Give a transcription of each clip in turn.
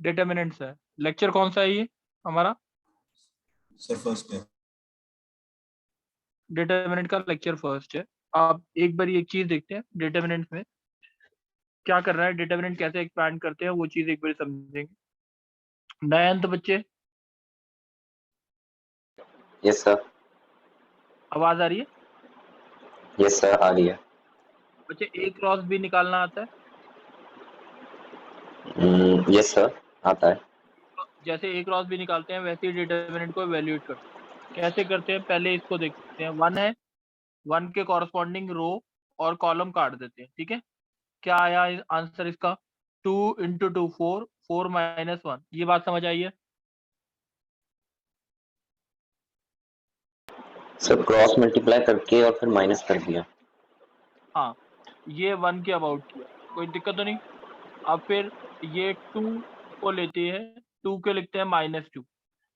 Determinants है। Lecture कौन सा है ये हमारा? सर फर्स्ट है। डिटर्मिनेंट का लेक्चर फर्स्ट है। आप एक बार एक चीज देखते हैं, डिटर्मिनेंट में क्या कर रहा है, डिटर्मिनेंट कैसे एक्सपैंड करते हैं वो चीज एक बार समझेंगे। नए अंत बच्चे, यस सर। आवाज आ रही है? यस सर, आ रही है। बच्चे ए क्रॉस बी निकालना आता है? यस सर, आता है। जैसे ए क्रॉस बी निकालते हैं वैसे ही डिटर्मिनेंट को एवेल्यूएट करते हैं। कैसे करते हैं पहले इसको देखते हैं। 1 है, 1 के कॉरस्पॉन्डिंग रो और कॉलम काट देते हैं। ठीक है, क्या आया आंसर इसका? 2 इंटू 2 4, 4 माइनस 1। ये बात समझ आई है? सर क्रॉस मल्टीप्लाई करके और फिर माइनस कर दिया। हाँ, ये 1 के अबाउट किया, कोई दिक्कत तो नहीं। अब फिर ये 2 को लेते हैं, 2 के लिखते हैं -2।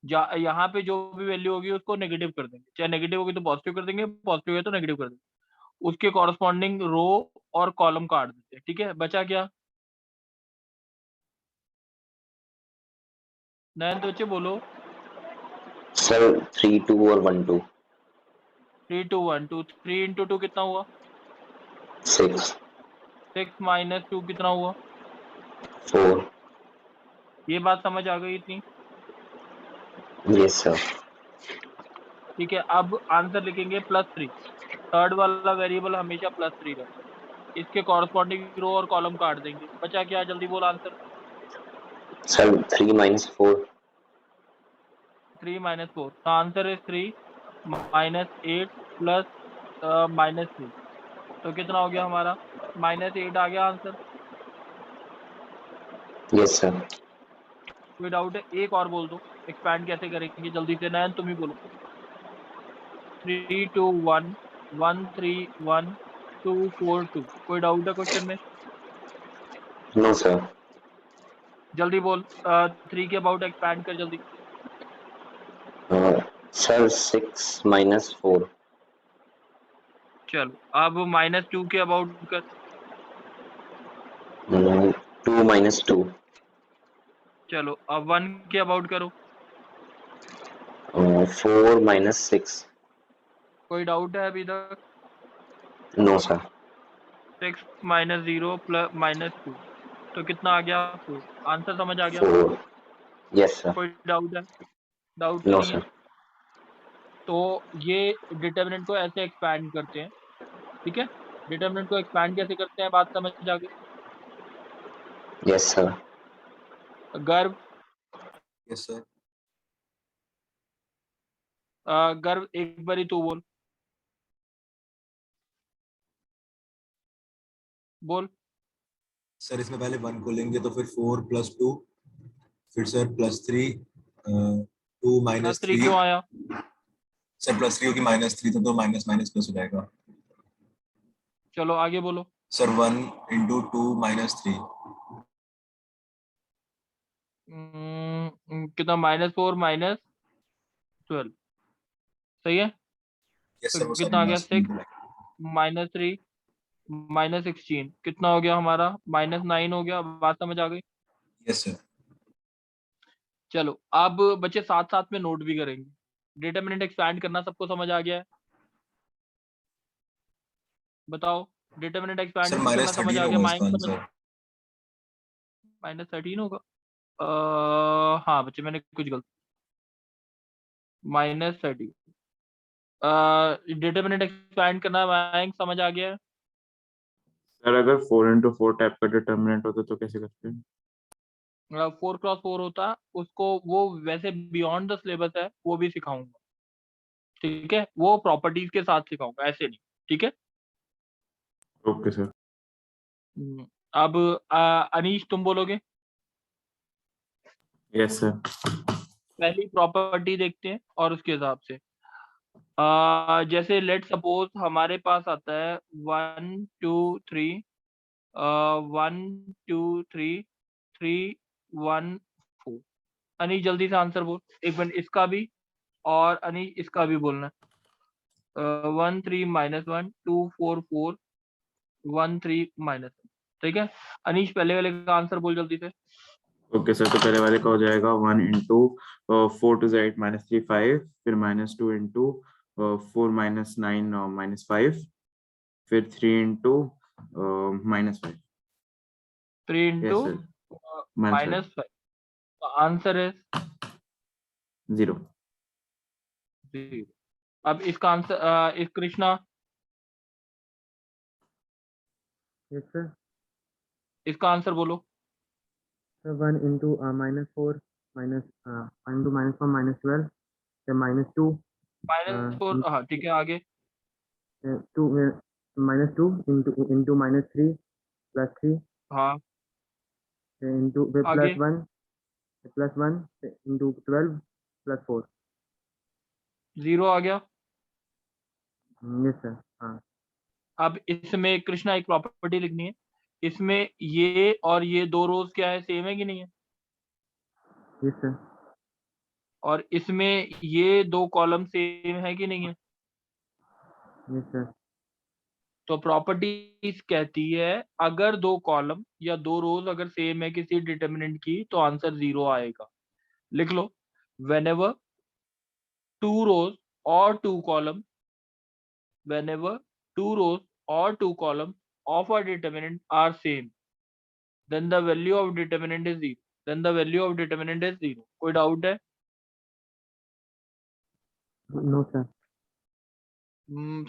यहाँ पे जो भी वैल्यू होगी उसको नेगेटिव कर देंगे, चाहे नेगेटिव होगी तो पॉजिटिव कर देंगे, पॉजिटिव है तो नेगेटिव कर देंगे। उसके कॉरस्पॉन्डिंग रो और कॉलम काट देते हैं। ठीक है, बचा क्या? नयन तो बच्चे बोलो। सर 3 2 और 1 2। 3 2 1 2, 3 इंटू 2 कितना हुआ? 6 6 माइनस 2 कितना हुआ? 4। ये बात समझ आ गई इतनी? Yes sir. ठीक है, अब आंसर लिखेंगे +3। थर्ड वाला वेरिएबल हमेशा +3 रहता है। इसके कॉरस्पॉन्डिंग रो और कॉलम काट देंगे। बचा क्या? जल्दी बोल आंसर। सर 3 - 4। 3 माइनस 4, तो आंसर इज 3 -8 प्लस -3। तो कितना हो गया हमारा? -8 आ गया आंसर। Yes sir. कोई डाउट है? एक और बोल दो, एक्सपैंड कैसे करेंगे जल्दी से। नयन तुम ही बोलो। 3 2 1 1 3 1 2 4 2। कोई डाउट है क्वेश्चन में? No sir. जल्दी बोल। 3 के अबाउट एक्सपैंड कर जल्दी। सर 6 - 4। चलो अब -2 के अबाउट कर। 2 - 2। चलो अब 1 के अबाउट करो। 4 - 6। कोई डाउट है अभी तक? No sir. 6 -0 प्लस -2, तो कितना आ गया? 4। आंसर समझ आ गया? 4। Yes sir. कोई डाउट है? डाउट तो नो नहीं है? सर। तो ये डिटर्मिनेंट को ऐसे एक्सपैंड करते हैं। ठीक है, डिटर्मिनेंट को एक्सपैंड कैसे करते हैं बात समझ आ गई। Yes sir. गर्भ, यस सर। गर्भ एक बारी तू बोल। बोल। सर इसमें पहले 1 को लेंगे तो फिर 4 + 2, फिर सर +3, 2 - +3 3। क्यों आया? सर +3 होगी -3 तो माइनस माइनस प्लस हो जाएगा। चलो आगे बोलो। सर 1 × 2 - 3। कितना? -4 -12, सही है। यस तो सर, वो सारी कितना आ गया? लास्ट 6 में। -3 -16, कितना हो गया हमारा? -9 हो गया। बात समझ आ गई? Yes sir. चलो अब बच्चे साथ साथ में नोट भी करेंगे। डिटरमिनेंट एक्सपैंड करना सबको समझ आ गया है? बताओ, डिटरमिनेंट सर एक्सपैंड करना समझ -13 आ गया? होगा इसका माइंड समझ? आंसर। -13 होगा। हाँ बच्चे, मैंने कुछ गलत। -13 डिटरमिनेंट एक्सपैंड करना माइंड समझ आ गया है? सर अगर 4 × 4 टाइप का डिटर्मिनेंट होता तो कैसे करते हैं? 4 × 4 होता, उसको वो वैसे बियॉन्ड द सिलेबस है, वो भी सिखाऊंगा। ठीक है, वो प्रॉपर्टीज के साथ सिखाऊंगा, ऐसे नहीं। ठीक है। Okay sir. अब अनीश तुम बोलोगे। Yes sir. पहली प्रॉपर्टी देखते हैं और उसके हिसाब से जैसे लेट सपोज हमारे पास आता है 1 2 3 1 2 3 3 1 4। अनीश जल्दी से आंसर बोल। एक मिनट, इसका भी और अनीश इसका भी बोलना है। 1 3 -1 2 4 4 1 3 -1। ठीक है, अनीश पहले वाले का आंसर बोल जल्दी से। ओके सर, तो पहले वाले का हो जाएगा 1 इंटू 4 टू 8 माइनस 3 5, फिर -2 इंटू 4 माइनस 9 माइनस 5, फिर 3 into -5। 3 yes into sir, -5 -5। Answer है 0। 0। अब इसका आंसर इस कृष्णा, यस सर। इसका आंसर बोलो। सर 1 इंटू -4 माइनस इंटू -1 -12 फिर -2 -4, हाँ ठीक है, आगे। 2 -2 इंटू -3 +3 हाँ, इंटू फिर आगे। +1 इंटू 12 +4। 0 आ गया। Yes sir. हाँ अब इसमें कृष्णा एक प्रॉपर्टी लिखनी है। इसमें ये और ये दो रोज क्या है, सेम है कि नहीं है? Yes sir. और इसमें ये दो कॉलम सेम है कि नहीं है? Yes sir. तो प्रॉपर्टीज कहती है अगर दो कॉलम या दो रोज अगर सेम है किसी डिटरमिनेंट की तो आंसर 0 आएगा। लिख लो, whenever two rows or two columns whenever two rows or two columns of a determinant are same, then the value of determinant is 0। then the value of determinant is 0। कोई doubt है? No sir.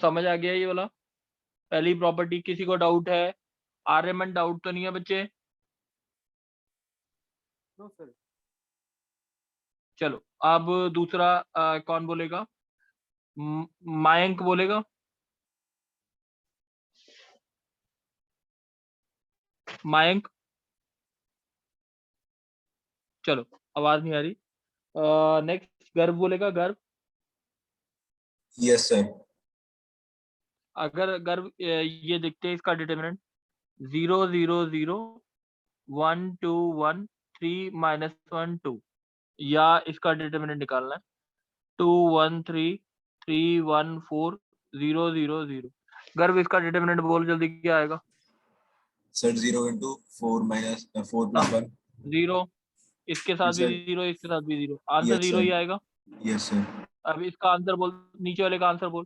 समझ आ गया ये वाला? पहली property. किसी को डाउट है? आर्यमन डाउट तो नहीं है बच्चे? No sir. चलो, अब दूसरा कौन बोलेगा? मयंक बोलेगा। मयंक, चलो, आवाज नहीं आ रही। नेक्स्ट गर्भ बोलेगा। गर्भ, यस सर। अगर गर्भ ये देखते हैं इसका डिटरमिनेंट 0 0 0 1 2 1 3 -1 2, या इसका डिटरमिनेंट निकालना है 2 1 3 3 1 4 0 0 0। गर्भ इसका डिटरमिनेंट बोल जल्दी, क्या आएगा? Sir 0 into 4 minus 4 plus 1। 0, इसके साथ भी सर 0, इसके साथ भी 0, आंसर यस 0 ही सर। आएगा। Yes sir. अब इसका आंसर बोल, नीचे वाले का आंसर बोल।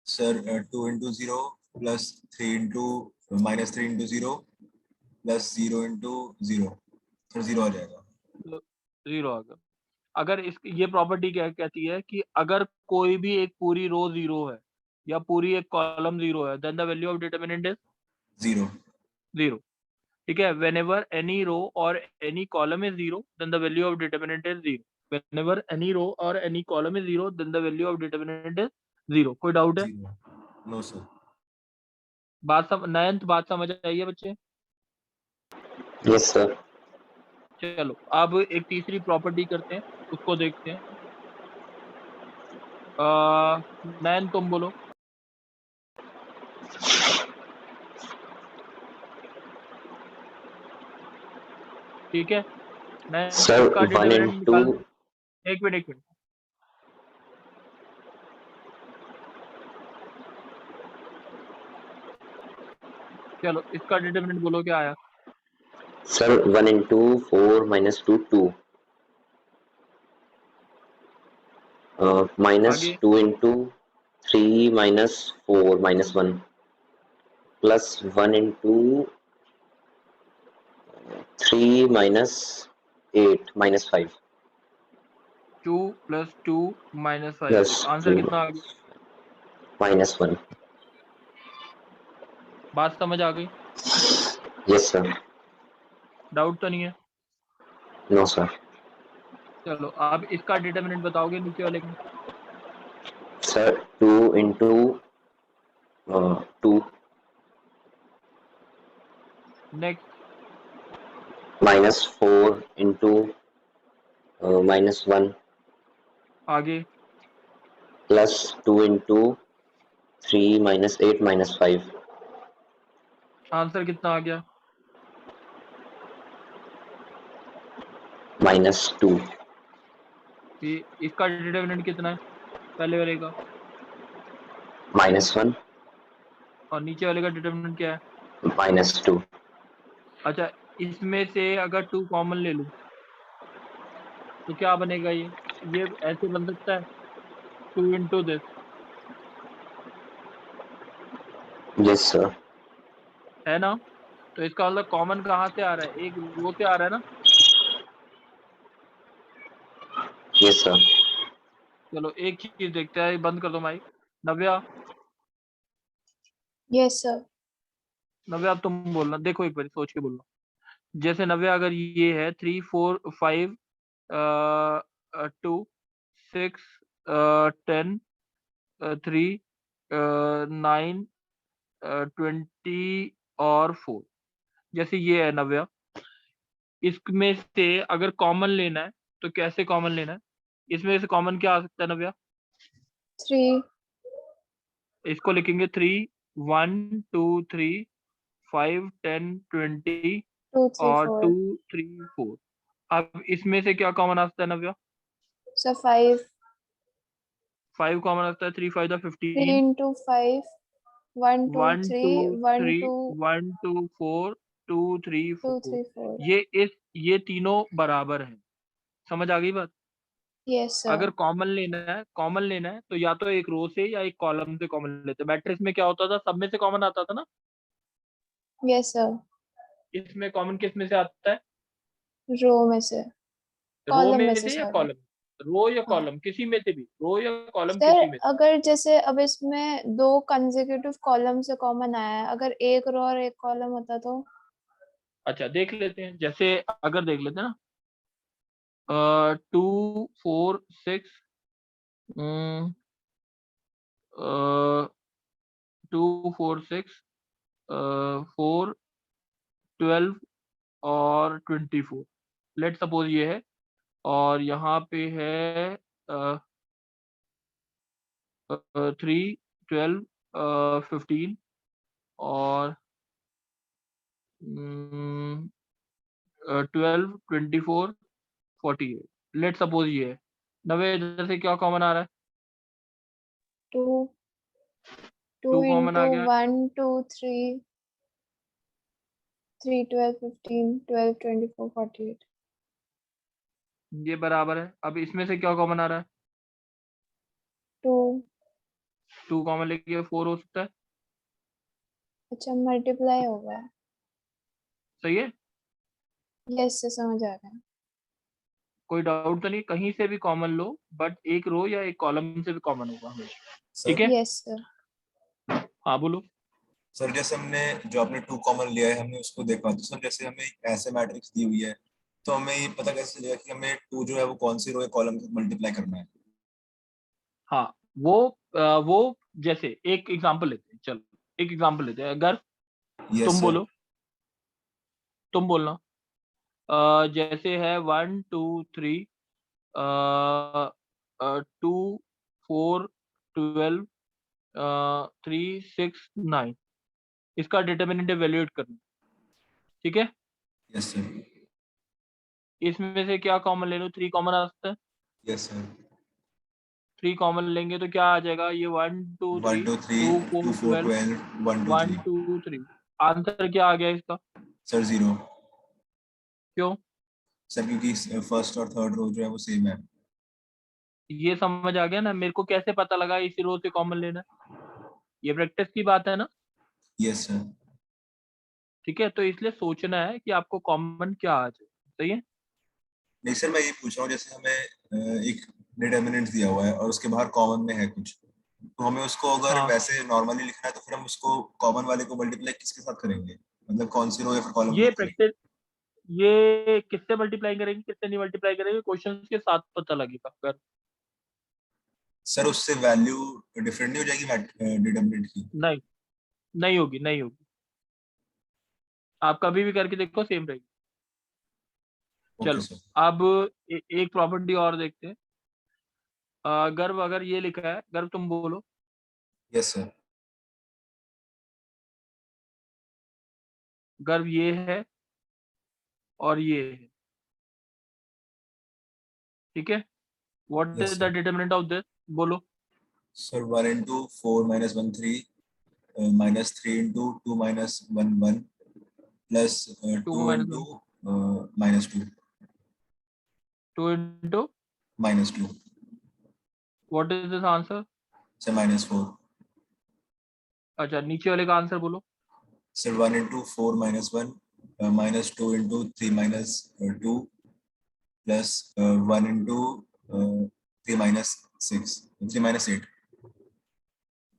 Sir 2 into 0 plus 3 into -3 into 0 plus 0 into 0। Sir 0 आ जाएगा। 0 आ गया। अगर इस ये प्रॉपर्टी क्या कहती है कि अगर कोई भी एक पूरी रो 0 है या पूरी एक कॉलम 0 है, then the value of determinant is 0। 0। ठीक है, whenever any row or any column is 0 then the value of determinant is 0। whenever any row or any column is 0 then the value of determinant is 0। कोई doubt है? 0। No sir. नयंत बात समझ आई है बच्चे? Yes sir. चलो, अब एक तीसरी प्रॉपर्टी करते हैं, उसको देखते हैं। नयन तुम बोलो। ठीक है, नयन सर इसका 1 डिटरमिनेंट इंटू निकाल। एक मिनट, एक मिनट। चलो, इसका डिटरमिनेंट बोलो, क्या आया? सर 1 इंटू 4 -2 2, आगे। -2 into 3 -4 -1 plus 1 into 3 -8 -5 2 + 2 - 5। Plus answer 2 कितना आ गया? -1। बात समझ आ गई? Yes sir. डाउट तो नहीं है? No sir. चलो, आप इसका डिटरमिनेंट बताओगे नीचे वाले का? Sir 2 into 2 next. -4 इंटू -1 आगे। प्लस 2 इंटू 3 -8 -5 आंसर कितना आ गया? -2। इसका डिटरमिनेंट कितना है पहले वाले का? -1 और नीचे वाले का डिटरमिनेंट क्या है? -2। अच्छा, इसमें से अगर 2 कॉमन ले लूं तो क्या बनेगा ये ऐसे बन सकता है 2 into this, Yes, sir. है ना? तो इसका मतलब कॉमन कहाँ से आ रहा है? एक रो से आ रहा है ना? Yes, sir. चलो एक चीज देखते हैं, बंद कर दो माइक। नव्या, Yes, sir. नव्या अब तुम बोलना, देखो एक बार सोच के बोलना। जैसे नव्या अगर ये है 3 4 5 2 6 10 3 9 20 और 4, जैसे ये है नव्या, इसमें से अगर कॉमन लेना है तो कैसे कॉमन लेना है? इसमें से कॉमन क्या आ सकता है नव्या? 3, इसको लिखेंगे 3 1 2 3 5 10 20 2, 3, और 2 4. 3 4। अब इसमें से क्या कॉमन आ सकता है नव्या? So 5. 5 कॉमन आता है, 3 5 द 3 15, into 5. 1, 2, 1 2 3. 1, 3 2, 1 2 4 2 3 2, 4। 3, 4. ये तीनों बराबर हैं। समझ आ गई बात? Yes, sir. अगर कॉमन लेना है तो या तो एक रो से या एक कॉलम से कॉमन लेते हैं। मैट्रिक्स में क्या होता था, सब में से कॉमन आता था ना? Yes, sir. इसमें कॉमन किस में से आता है? Row में से. रो Column में में से, से या sorry. कॉलम? रो या हाँ. कॉलम, किसी में से भी, रो या कॉलम सर किसी में से। अगर जैसे अब इसमें 2 कंसेक्यूटिव कॉलम से कॉमन आया है, अगर एक रो और एक कॉलम होता तो? अच्छा देख लेते हैं, जैसे अगर देख लेते हैं ना 2 4 6 2 4 6 4 12 और 24, लेट सपोज ये है, और यहाँ पे है 3 12 15 और 12 24 48, लेट सपोज ये है। नवे इधर से क्या कॉमन आ रहा है? 2 2 कॉमन into आ गया, 1 2 3 3 12 15 12 24 48. ये बराबर है। अब इसमें से क्या कॉमन आ रहा है? 2. 2 कॉमन लेके 4 हो सकता है। अच्छा मल्टीप्लाई होगा. सही है, यस से समझ आ रहा है. कोई डाउट तो नहीं? कहीं से भी कॉमन लो, बट एक रो या एक कॉलम से भी कॉमन होगा हमेशा। ठीक सर है, यस सर. हाँ बोलो। सर जैसे हमने जो आपने 2 कॉमन लिया है हमने उसको देखा, तो सर जैसे हमें ऐसे मैट्रिक्स दी हुई है तो हमें ये पता कैसे चलेगा कि हमें 2 जो है वो कौन सी रो या कॉलम से मल्टीप्लाई करना है? हाँ वो जैसे एक एग्जांपल लेते हैं, चलो एक एग्जांपल लेते हैं। अगर यस तुम सर। बोलो, तुम बोलना जैसे है 1 2 3 2 4 12 3 6 9, इसका डिटर्मिनेंट इवैल्यूएट करना। ठीक है, यस सर। इसमें से क्या कॉमन ले लो? 3 कॉमन आ सकता है। Yes sir. 3 कॉमन लेंगे तो क्या आ जाएगा? ये 1 2 1 3 2 3 2 2 4 4 12 12 1 2 1 3 2 3। आंसर क्या आ गया इसका? सर 0। क्यों? सर क्योंकि फर्स्ट और थर्ड रो जो है वो सेम है। ये समझ आ गया ना? मेरे को कैसे पता लगा इसी रो से कॉमन लेना है? ये प्रैक्टिस की बात है ना? Yes sir. ठीक है, तो इसलिए सोचना है कि आपको कॉमन क्या आ जाए। सही है, नहीं सर, मैं ये पूछ रहा हूँ जैसे हमें एक डिटर्मिनेंट दिया हुआ है और उसके बाहर कॉमन में है कुछ, तो हमें उसको अगर हाँ। वैसे नॉर्मली लिखना है तो फिर हम उसको कॉमन वाले को मल्टीप्लाई किसके साथ करेंगे, मतलब कौन सी रो या फिर कॉलम के ये साथ करेंगे? प्रैक्टिस, ये किससे मल्टीप्लाई करेंगे किससे नहीं मल्टीप्लाई करेंगे, क्वेश्चन के साथ पता लगेगा। अगर सर उससे वैल्यू डिफरेंट नहीं हो जाएगी डिटर्मिनेंट की? नहीं, नहीं होगी, नहीं होगी। आप कभी भी करके देखो, सेम रहेगी। ओके चलो सर। अब एक प्रॉपर्टी और देखते हैं। गर्व अगर ये लिखा है, गर्व तुम बोलो। Yes sir. गर्व ये है और ये है। ठीक है, what yes is the sir. Determinant of this? बोलो। Sir 1 into 4 minus 1 3 minus 3 into 2 minus 1 1 plus 2 2 minus into 1, minus 2। 2 into -2. what is this answer? Sir -4. अच्छा, नीचे वाले का आंसर बोलो। Sir 1 into 4 minus 1 -2 into 3 minus 2 plus 1 into 3 minus 6 3 minus 8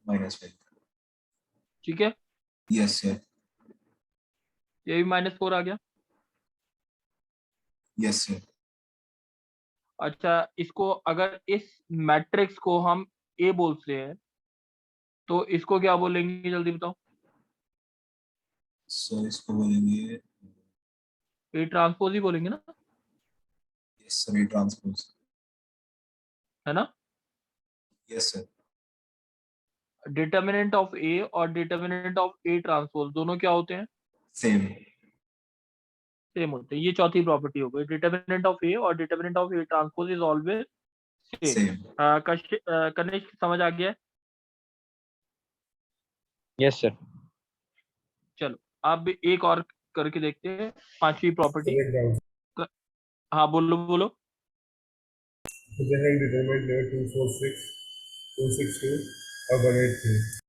minus 5. ठीक है, Yes sir. ये भी -4 आ गया। Yes sir. अच्छा, इसको अगर इस मैट्रिक्स को हम ए बोलते हैं तो इसको क्या बोलेंगे, जल्दी बताओ। सर इसको बोलेंगे ए ट्रांसपोज ही बोलेंगे ना, yes sir, A transpose. है ना। Yes sir. Determinant of A और डिटर्मिनेंट ऑफ ए ट्रांसपोज दोनों क्या होते हैं, Same. सेम होते हैं। ये चौथी प्रॉपर्टी हो गई, डिटर्मिनेंट ऑफ ए और determinant of A transpose is always same. Same. Kanishk समझ आ गया है? Yes sir. चलो अब एक और करके देखते हैं, पांचवी प्रॉपर्टी। हाँ बोलो बोलो। डिटरमिनेंट 246, 262 और 183.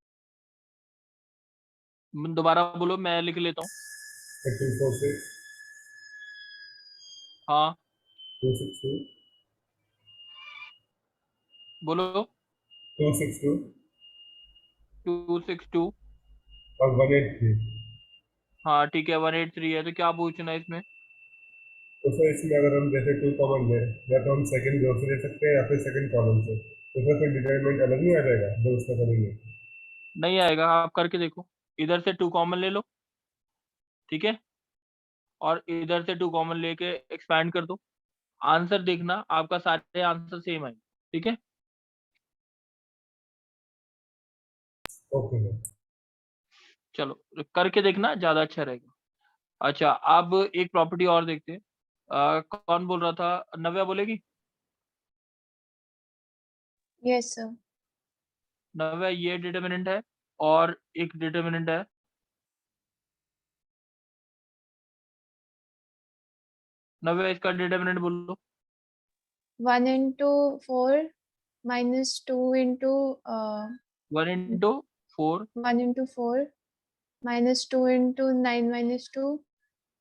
दोबारा बोलो, मैं लिख लेता हूँ। 246, हाँ 262, बोलो। 262 262, और 183. हाँ ठीक है, 183 है। तो क्या पूछना है इसमें? तो सर इसमें अगर हम जैसे 2 कॉमन ले, या तो हम सेकंड रो से ले सकते हैं या फिर सेकंड कॉलम से, तो सर फिर डिटरमिनेंट अलग नहीं आ जाएगा जो उसका करेंगे? नहीं आएगा, आप करके देखो। इधर से 2 कॉमन ले लो, ठीक है, और इधर से 2 कॉमन लेके एक्सपैंड कर दो। आंसर देखना, आपका सारे आंसर सेम आएंगे, ठीक है। Okay sir. चलो करके देखना, ज्यादा अच्छा रहेगा। अच्छा, अब एक प्रॉपर्टी और देखते हैं। कौन बोल रहा था? नव्या बोलेगी? Yes sir. नव्या, ये डिटर्मिनेंट है और एक डिटर्मिनेंट है। नव्या, इसका डिटर्मिनेंट बोलो। 1 into 4 minus 2 into 1 into 4 1 into 4 minus 2 into 9 minus 2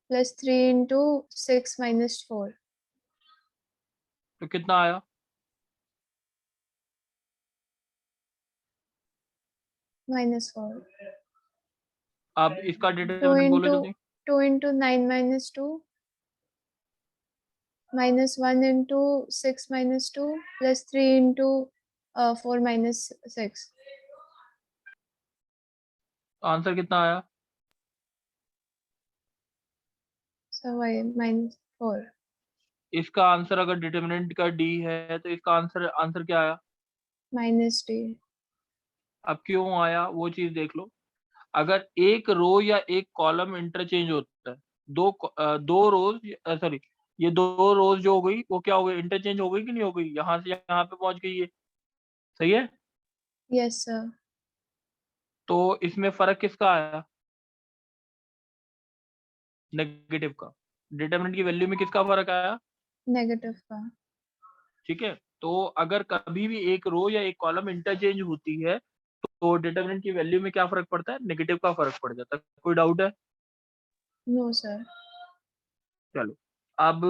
plus 3 into 6 minus 4. तो कितना आया? Minus 4. अब इसका 2 डिटर्मिनेंट बोलो into जल्दी। 2 into 9 minus 2 minus 1 into 6 minus 2 plus 3 into 4 minus 6. Answer कितना आया? So why minus 4? इसका आंसर अगर डिटर्मिनेंट का डी है तो इसका आंसर क्या आया? Minus d. अब क्यों आया वो चीज देख लो। अगर एक रो या एक कॉलम इंटरचेंज होता है, दो रोज, सॉरी, ये 2 रोज जो हो गई वो क्या हो गई, इंटरचेंज हो गई कि नहीं हो गई? यहाँ से यहाँ पे पहुंच गई है, सही है। Yes sir. तो इसमें फर्क किसका आया? नेगेटिव का। डिटर्मिनेंट की वैल्यू में किसका फर्क आया? Negative का. ठीक है, तो अगर कभी भी एक रो या एक कॉलम इंटरचेंज होती है तो डिटर्मिनेंट की वैल्यू में क्या फर्क पड़ता है? नेगेटिव का फर्क पड़ जाता है। कोई डाउट है? No sir. चलो अब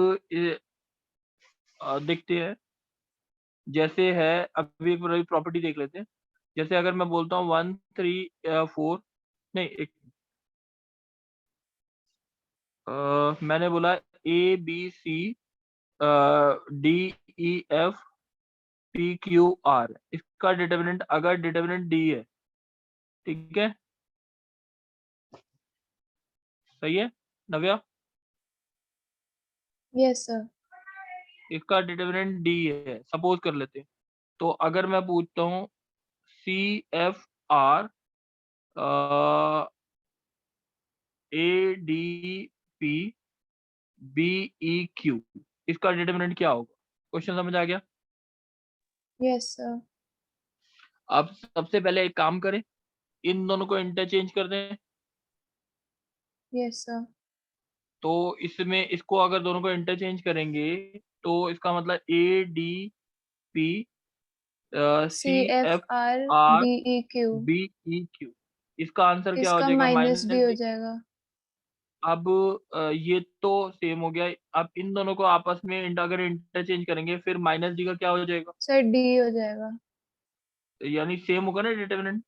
देखते हैं। जैसे है, अभी एक प्रॉपर्टी देख लेते हैं। जैसे अगर मैं बोलता हूँ 1 3 4, नहीं एक मैंने बोला A B C D E F P Q R, इसका डिटर्मिनेंट अगर डिटर्मिनेंट डी है, ठीक है, सही है नव्या? Yes sir. इसका डिटर्मिनेंट डी है, सपोज कर लेते हैं। तो अगर मैं पूछता हूँ C F R A D P B E Q, इसका डिटर्मिनेंट क्या होगा? क्वेश्चन समझ आ गया? Yes sir. अब सबसे पहले एक काम करें, इन दोनों को इंटरचेंज कर दें। Yes sir. तो इसमें इसको अगर दोनों को इंटरचेंज करेंगे तो इसका मतलब ADP CFR CFR BEQ, BEQ, इसका आंसर क्या हो इसका जाएगा? माइनस D हो -D। जाएगा। अब ये तो सेम हो गया। अब इन दोनों को आपस में अगर इंटरचेंज करेंगे फिर -D का क्या हो जाएगा? सर D हो जाएगा। यानी सेम होगा ना डिटरमिनेंट।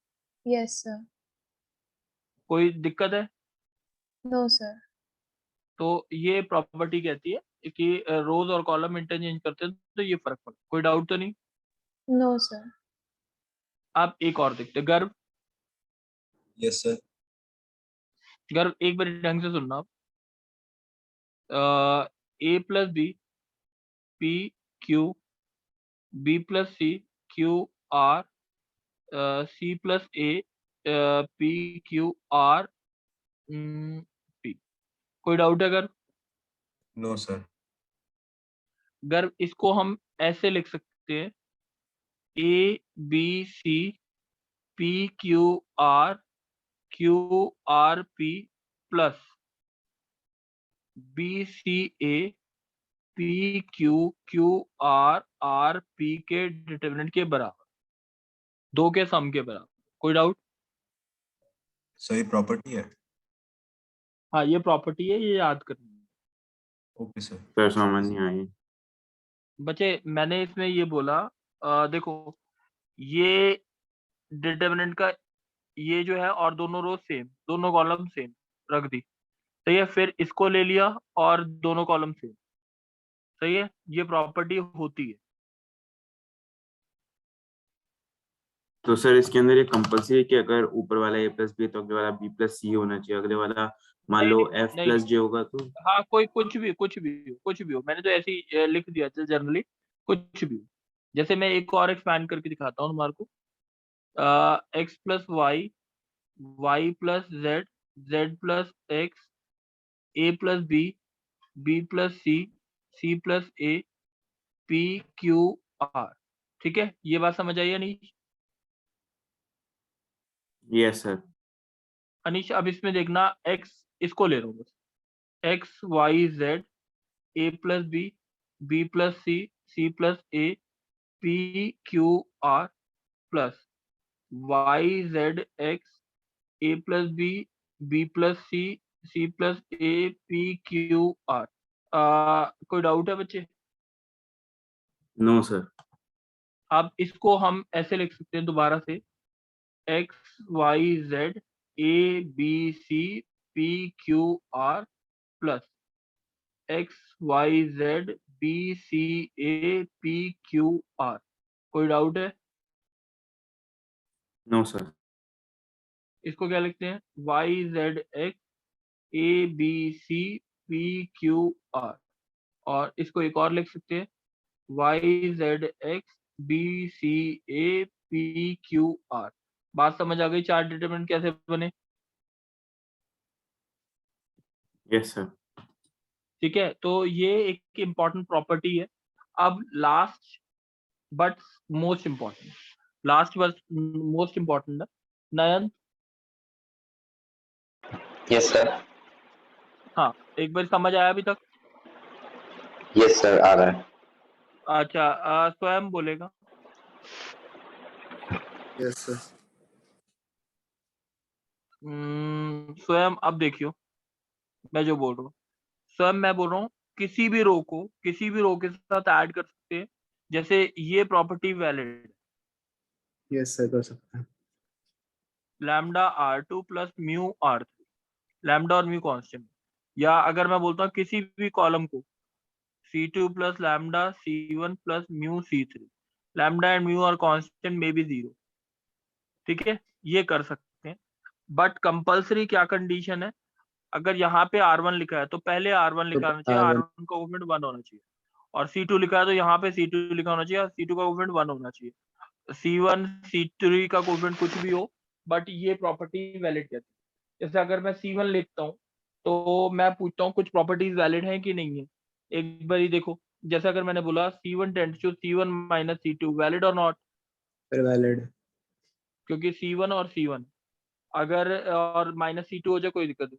Yes sir. कोई दिक्कत है? No sir. तो ये प्रॉपर्टी कहती है कि रोज और कॉलम इंटरचेंज करते हैं तो ये फर्क पड़ता है। कोई डाउट तो नहीं? No sir. आप एक और देखते हैं। गर्व, यस सर। गर्व एक बार ढंग से सुनना आप। A+B PQ, B+C QR, C+A PQR P। कोई डाउट है गर्व? No sir. गर्व इसको हम ऐसे लिख सकते हैं ABC PQR QRP plus BCA PQQRRP के डिटरमिनेंट के बराबर, दो के सम के बराबर। कोई डाउट? सही प्रॉपर्टी है। हाँ ये प्रॉपर्टी है, ये याद करनी है। Okay sir. सर समझ नहीं आई। बच्चे मैंने इसमें ये बोला देखो ये डिटरमिनेंट का ये जो है और दोनों रो सेम, दोनों कॉलम सेम रख दी, सही है। फिर इसको ले लिया और दोनों कॉलम सेम, सही है। ये प्रॉपर्टी होती है। तो सर इसके अंदर ये कंपल्सरी है कि अगर ऊपर वाला A+B तो अगले वाला B+C होना चाहिए, अगले वाला मान नहीं लो नहीं नहीं, F+J होगा तो? हाँ कोई कुछ भी हो, मैंने तो ऐसे ही लिख दिया था जनरली, कुछ भी हो। जैसे मैं एक और एक्सपैंड करके दिखाता हूँ तुम्हारे को। X+Y, Y+Z, Z+X, A+B, B+C, C+A PQR। ठीक है, ये बात समझ आई या नहीं? Yes sir. अनीश अब इसमें देखना, x इसको ले रहा हूँ बस, XYZ A+B B+C C+A PQR plus YZX A+B B+C C+A PQR। कोई डाउट है बच्चे? No sir. अब इसको हम ऐसे लिख सकते हैं दोबारा से, XYZ ABC PQR plus XYZ BCA PQR। कोई डाउट है? No sir. इसको क्या लिखते हैं? YZX ABC PQR। और इसको एक और लिख सकते हैं, YZX BCA PQR। बात समझ आ गई? चार डिटरमिनेंट कैसे बने? Yes sir. ठीक है, तो ये एक इम्पॉर्टेंट प्रॉपर्टी है। अब last but most important, last but most important है नयन। Yes sir. हाँ एक बार समझ आया अभी तक? यस सर आ रहा है। अच्छा स्वयं बोलेगा। Yes sir. स्वयं अब देखियो मैं जो बोल रहा हूँ, स्वयं मैं बोल रहा हूँ किसी भी रो को किसी भी रो के साथ ऐड कर सकते हैं। जैसे ये प्रॉपर्टी वैलिड, यस सर कर सकते हैं। Lambda R2 plus mu R3, lambda और म्यू कांस्टेंट। या अगर मैं बोलता हूँ किसी भी कॉलम को C2 plus lambda C1 plus mu C3, lambda and mu are constant may be 0। ठीक है, ये कर सकते हैं। बट कंपलसरी क्या कंडीशन है? अगर यहाँ पे R1 लिखा है तो पहले R1 लिखा होना चाहिए, R1 R1 का कोफिशिएंट 1 होना चाहिए। और C2 लिखा है तो यहाँ पे C2 लिखा होना चाहिए और C2 का कोफिशिएंट 1 होना चाहिए। C1 C3 का कोफिशिएंट कुछ भी हो, बट ये प्रॉपर्टी वैलिड कहती है। जैसे अगर मैं C1 लिखता हूँ तो मैं पूछता हूँ कुछ प्रॉपर्टीज वैलिड हैं कि नहीं है। एक बार ही देखो, जैसे अगर मैंने बोला C1 tends to C1 minus C2, valid और नॉट? फिर वैलिड। क्योंकि C1 और C1 अगर और -C2 हो जाए कोई दिक्कत नहीं।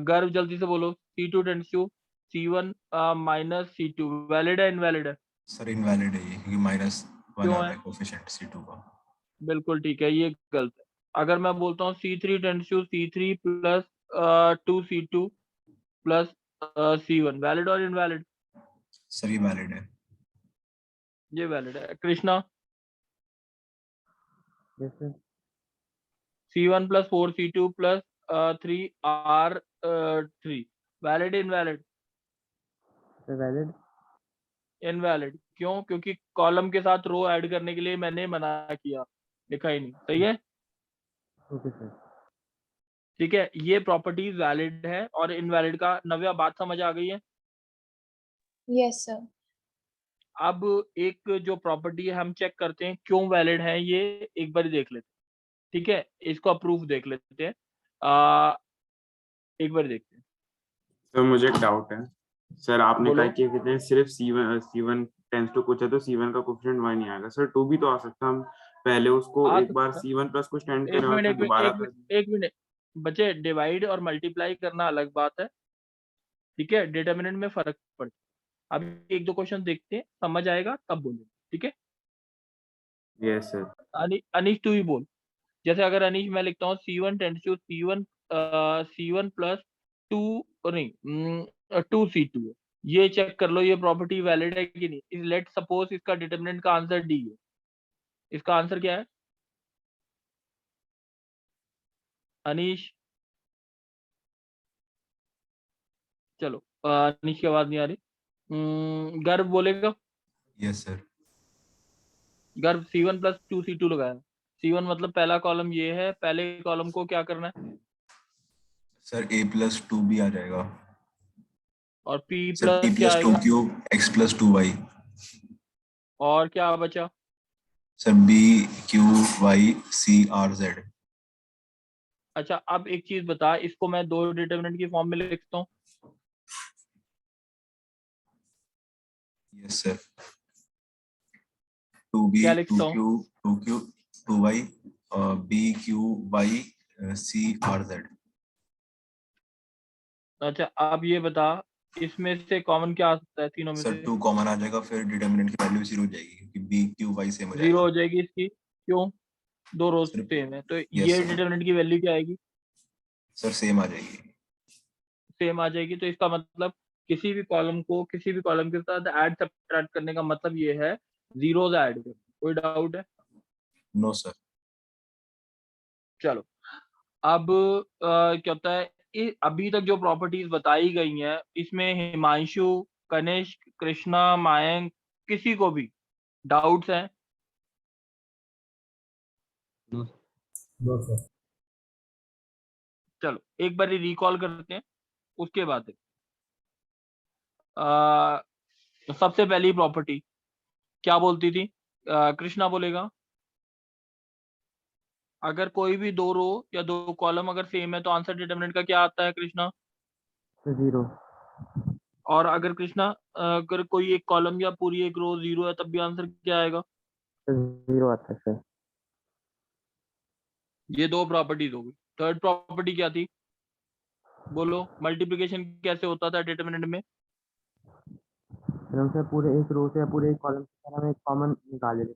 गर्व जल्दी से बोलो, C2 tends to C1 minus C2 valid है इनवैलिड है? सर इनवैलिड है ये, क्योंकि -1 क्यों आ रहा है? है कोफिशिएंट C2 का। बिल्कुल ठीक है, ये गलत है। अगर मैं बोलता हूँ C3 tends to C3 plus 2C2 plus C1, valid और इनवैलिड? सर ये वैलिड है। ये वैलिड है। Krishna, Yes, sir. C1 plus 4C2 plus 3R3, valid invalid? Sir, valid. Invalid क्यों? क्योंकि कॉलम के साथ रो ऐड करने के लिए मैंने मना किया, लिखा ही नहीं। सही है, Okay, sir. ठीक है। ये प्रॉपर्टीज वैलिड है और इनवैलिड का। नव्या, बात समझ आ गई है? Yes, sir. अब एक जो प्रॉपर्टी है हम चेक करते हैं क्यों वैलिड है, ये एक बार देख लेते हैं, ठीक है। इसको अप्रूव देख लेते हैं, एक बार देखते हैं। सर मुझे एक डाउट है। सर आपने बोलो। कहा कि कहते हैं सिर्फ C1 टेंस टू कुछ है तो C1 का कोफिशिएंट 1 ही आएगा। सर 2 भी तो आ सकता है, हम पहले उसको आ एक बार सकता C1 प्लस कुछ टेंड एक करें और फिर मिनट दोबारा एक मिनट एक मिनट बच्चे, डिवाइड और मल्टीप्लाई करना अलग बात है, ठीक है। डिटर्मिनेंट में फर्क पड़ता है। अब एक दो क्वेश्चन देखते हैं, समझ आएगा तब बोलेंगे, ठीक है। Yes sir. अनीश तू ही बोल। जैसे अगर अनीश मैं लिखता हूँ C1 tends to C1 plus 2 नहीं 2C2 है, ये चेक कर लो ये प्रॉपर्टी वैलिड है कि नहीं। लेट सपोज इसका डिटरमिनेंट का आंसर डी है। इसका आंसर क्या है अनीश? चलो, अनीश की आवाज नहीं आ रही। गर्व बोलेगा। Yes sir. गर्व C1 प्लस 2C2 लगाया। C1 मतलब पहला कॉलम ये है, पहले कॉलम को क्या करना है? सर a प्लस 2 भी आ जाएगा। और P सर p प्लस क्या प्लस 2 आएगा? Cube x plus 2y। और क्या बचा? Sir b q y c r z। अच्छा, अब एक चीज बता, इसको मैं दो डिटरमिनेंट की फॉर्म में लिखता हूँ। Yes sir. 2b क्या लिखता हूँ? 2q 2y b q y c r z। अच्छा, अब ये बता, इसमें से कॉमन क्या आ सकता है तीनों में सर से? 2 कॉमन आ जाएगा, फिर डिटरमिनेंट की वैल्यू 0 हो जाएगी क्योंकि b q y सेम हो जीरो जाएगा। हो जाएगी इसकी, क्यों? दो रोज सर सेम है तो यस ये सर। डिटरमिनेंट की वैल्यू क्या आएगी? सर सेम आ जाएगी। सेम आ जाएगी। तो इसका मतलब किसी भी कॉलम को किसी भी कॉलम के साथ ऐड सब्ट्रैक्ट करने का मतलब ये है जीरोज ऐड करना। कोई डाउट है? No sir. चलो, अब क्या होता है, अभी तक जो प्रॉपर्टीज बताई गई हैं इसमें हिमांशु, कनिष्क, कृष्णा, मायंक, किसी को भी डाउट्स हैं? No sir. चलो एक बार रिकॉल करते हैं, उसके बाद अ, सबसे पहली प्रॉपर्टी क्या बोलती थी? कृष्णा बोलेगा। अगर कोई भी दो रो या दो कॉलम अगर सेम है तो आंसर डिटरमिनेंट का क्या आता है कृष्णा? Sir, 0. और अगर कृष्णा अगर कोई एक कॉलम या पूरी एक रो जीरो है तब भी आंसर क्या आएगा? Sir, 0 आता है सर। ये दो प्रॉपर्टीज हो गई। थर्ड प्रॉपर्टी क्या थी? बोलो, मल्टीप्लिकेशन कैसे होता था डिटरमिनेंट में? सर हम सर पूरे एक रो से या पूरे एक कॉलम से सर हम एक कॉमन निकाल लेते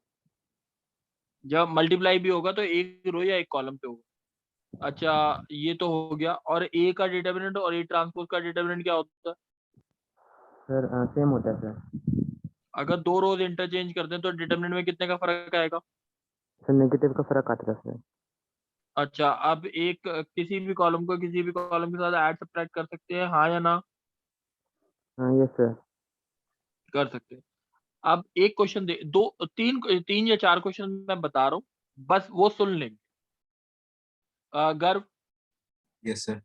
जब मल्टीप्लाई भी होगा तो एक रो या एक कॉलम पे होगा। अच्छा, ये तो हो गया। और ए का डिटरमिनेंट और ए ट्रांसपोज का डिटरमिनेंट क्या होता है? हैं। सर सेम होता है सर। अगर दो रोज इंटरचेंज करते हैं तो डिटरमिनेंट में कितने का फर्क आएगा? सर नेगेटिव का फर्क आता है सर। अच्छा, अब एक किसी भी कॉलम को किसी भी कॉलम के साथ ऐड सब्ट्रैक्ट कर सकते हैं, हाँ या ना? हाँ यस सर। कर सकते हैं। अब एक क्वेश्चन दे दो, तीन तीन या चार क्वेश्चन मैं बता रहा हूँ, बस वो सुन लेंगे। गर्व, यस सर।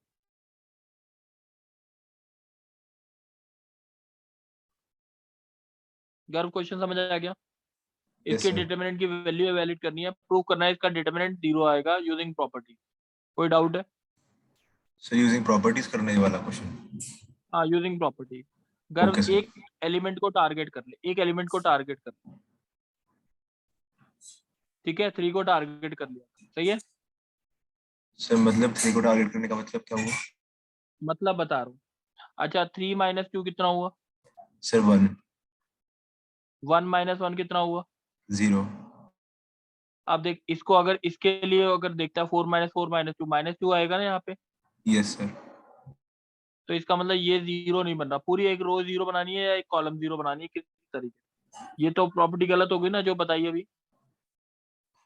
गर्व क्वेश्चन समझ आ गया? यस इसके सर। डिटरमिनेंट की वैल्यू वैलिड करनी है, प्रूव करना है इसका डिटरमिनेंट जीरो आएगा यूजिंग प्रॉपर्टी। कोई डाउट है? सर यूजिंग प्रॉपर्टीज करने वाला क्वेश्चन। हाँ, यूजिंग प्रॉपर्टी। गर्व ओके सर। एक एलिमेंट को टारगेट कर ले, एक एलिमेंट को टारगेट कर ले, ठीक है। 3 को टारगेट कर लिया, सही है। सर मतलब 3 को टारगेट करने का मतलब क्या हुआ? मतलब बता रहा हूँ। अच्छा 3 माइनस 2 कितना हुआ? सर 1 1 माइनस 1 कितना हुआ? 0 अब देख इसको, अगर इसके लिए अगर देखता है 4 माइनस 2 -2 आएगा ना यहाँ पे, यस सर तो इसका मतलब ये जीरो नहीं बन रहा। पूरी एक रो जीरो बनानी है या एक कॉलम जीरो बनानी है, किस तरीके? ये तो प्रॉपर्टी गलत हो गई ना जो बताई अभी।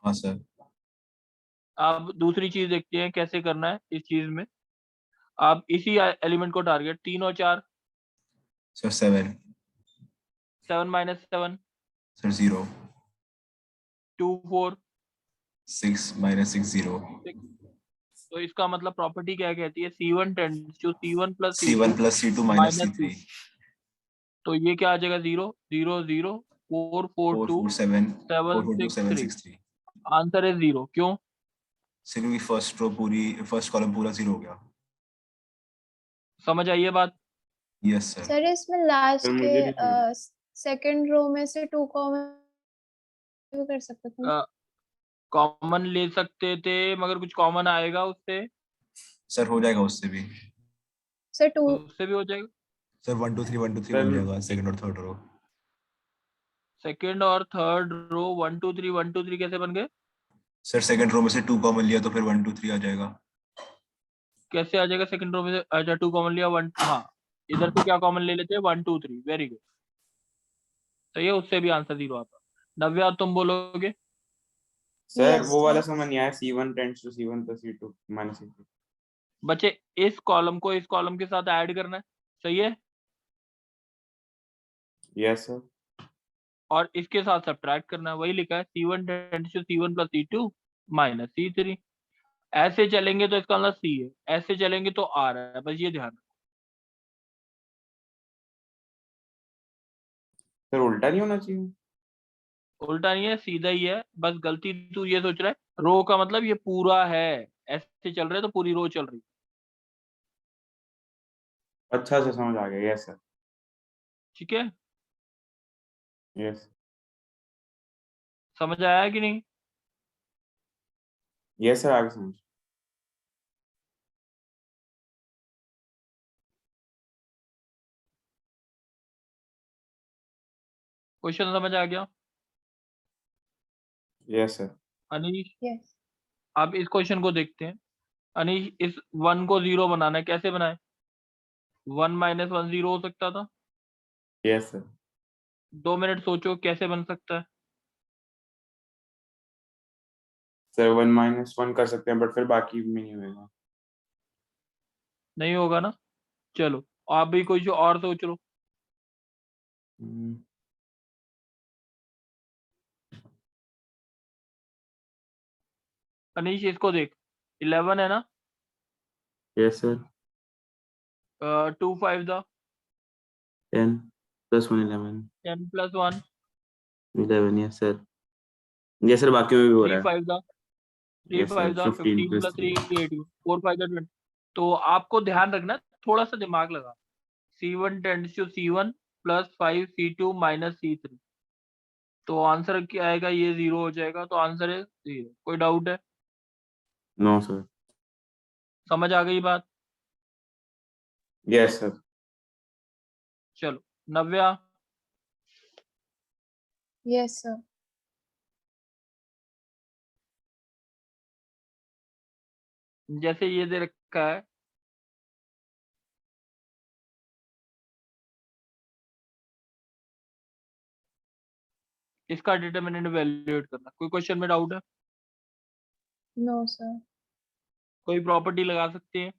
हाँ सर अब दूसरी चीज देखते हैं कैसे करना है इस चीज में। आप इसी एलिमेंट को टारगेट 3 और 4, सर 7 7 माइनस 7, सर 0 2 4 6 माइनस 6 0 6। तो इसका मतलब प्रॉपर्टी क्या कहती है? C1 tends to C1 plus C1 C2 plus C2 minus minus C3 C। तो ये क्या आ जाएगा? 0 0 0 4 4 4 2 4 7 4 7 4 2 6 7 3। 6 3 आंसर है 0। क्यों? सर क्योंकि फर्स्ट कॉलम पूरा 0 हो गया। समझ आई ये बात? यस सर सर इसमें लास्ट सर मुझे नहीं समझ। के सेकंड रो में से 2 कॉमन भी कर सकते थे ना? कॉमन ले सकते थे मगर कुछ कॉमन आएगा उससे? सर हो जाएगा उससे भी। सर 2 उससे भी हो जाएगा। सर 1 2 3 1 2 3 सर बन जाएगा सेकंड और थर्ड रो। सेकंड और थर्ड रो 1 2 3 1 2 3 कैसे बन गए? सर सेकंड रो में से 2 कॉमन लिया तो फिर 1 2 3 आ जाएगा। कैसे आ जाएगा सेकंड रो में से? अच्छा 2 कॉमन लिया 1, हाँ इधर से क्या कॉमन ले लेते हैं? 1 2 3। वेरी गुड, सही है। उससे भी आंसर 0 आता। नव्या तुम बोलोगे? सर यस वो वाला सर। समझ नहीं आया, C1 tends to C1 plus C2 minus C3। बच्चे इस कॉलम को इस कॉलम के साथ ऐड करना है, सही है, यस सर। और इसके साथ सब्ट्रैक्ट करना है। वही लिखा है C1 tends to C1 plus C2 minus C3। ऐसे चलेंगे तो इसका मतलब C है, ऐसे चलेंगे तो R है, बस ये ध्यान रखो। सर उल्टा नहीं होना चाहिए? उल्टा नहीं है, सीधा ही है। बस गलती तू ये सोच रहा है रो का मतलब ये पूरा है, ऐसे चल रहे हैं तो पूरी रो चल रही। अच्छा अच्छा समझ आ गया। Yes sir. ठीक है, यस। समझ आया कि नहीं? यस सर आगे समझ। क्वेश्चन समझ आ गया? Yes sir. अनीश यस अब इस क्वेश्चन को देखते हैं। अनीश इस 1 को 0 बनाना है, कैसे बनाए? 1 माइनस 1 0 हो सकता था। Yes sir. 2 मिनट सोचो कैसे बन सकता है। सर 1 माइनस 1 कर सकते हैं बट फिर बाकी में नहीं होगा। नहीं होगा ना? चलो आप भी कुछ और सोच लो। अनीश इसको देख, 11 है ना? Yes sir. 2 5 the 10 plus 1 11। 10 plus 1 11 yes sir. Yes sir बाकी में भी हो 3 रहा है। 5 the 3 yes sir 5 the 15 15 plus plus 3। 3 18 4 5 the 20। तो आपको ध्यान रखना है, थोड़ा सा दिमाग लगा। C1 tends to C1 plus 5 C2 minus C3। तो आंसर क्या आएगा? ये 0 हो जाएगा, तो आंसर है 0। कोई डाउट है? No sir. समझ आ गई बात? Yes sir. चलो नव्या, यस सर। जैसे ये दे रखा है, इसका डिटरमिनेंट वैल्यूएट करना। कोई क्वेश्चन में डाउट है? No sir. कोई प्रॉपर्टी लगा सकते हैं?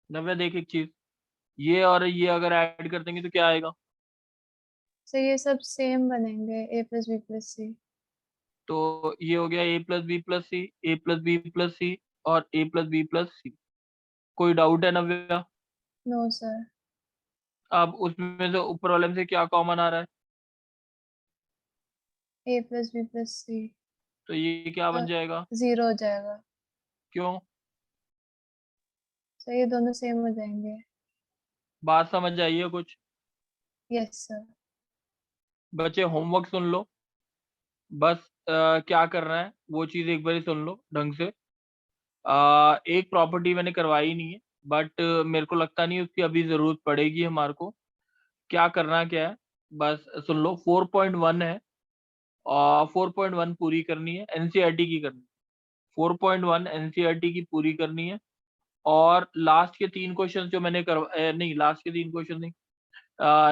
नव्या देख एक चीज, ये और ये अगर ऐड कर देंगे तो क्या आएगा? सर ये सब सेम बनेंगे, a plus B plus C. तो ये हो गया a plus B plus C, A plus B plus C और a plus B plus C. कोई डाउट है नव्या? No sir. अब उसमें से ऊपर वाले में से क्या कॉमन आ रहा है? a plus B plus C. तो ये क्या बन जाएगा? 0 हो जाएगा। क्यों? सर ये दोनों सेम हो जाएंगे। बात समझ आई है कुछ? Yes sir. बच्चे होमवर्क सुन लो, बस क्या करना है वो चीज एक बार सुन लो ढंग से। एक प्रॉपर्टी मैंने करवाई नहीं है, बट मेरे को लगता नहीं उसकी अभी जरूरत पड़ेगी हमारे को। क्या करना क्या है बस सुन लो। 4.1 है और 4.1 पूरी करनी है, एनसीईआरटी की करनी है। 4.1 एनसीईआरटी की पूरी करनी है। और लास्ट के 3 क्वेश्चन जो मैंने नहीं, लास्ट के 3 क्वेश्चन नहीं,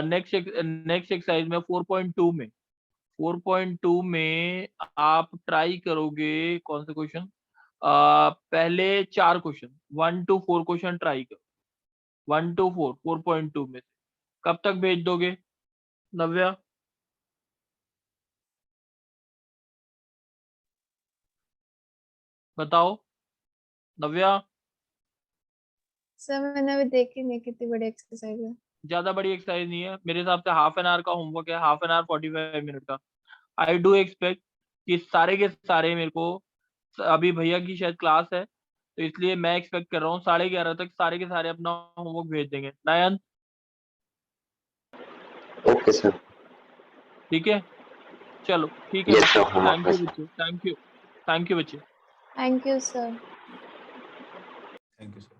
नेक्स्ट नेक्स्ट एक्सरसाइज में 4.2 में आप ट्राई करोगे कौन से क्वेश्चन, पहले 4 क्वेश्चन 1 to 4 क्वेश्चन ट्राई करो। 1 to 4 4.2 में से कब तक भेज दोगे नव्या? बताओ नव्या। सर मैंने अभी देखी नहीं कितनी बड़ी एक्सरसाइज है। ज्यादा बड़ी एक्सरसाइज नहीं है मेरे हिसाब से, हाफ एन आवर का होमवर्क है, हाफ एन आवर 45 मिनट का। आई डू एक्सपेक्ट कि सारे के सारे मेरे को, अभी भैया की शायद क्लास है तो इसलिए मैं एक्सपेक्ट कर रहा हूँ 11:30 तक सारे के सारे अपना होमवर्क भेज देंगे। नयन ओके सर। ठीक है, चलो ठीक है यस बच्चे, सर, होमवर्क थैंक है यू सर। बच्चे, थैंक यू बच्चे। Thank you sir.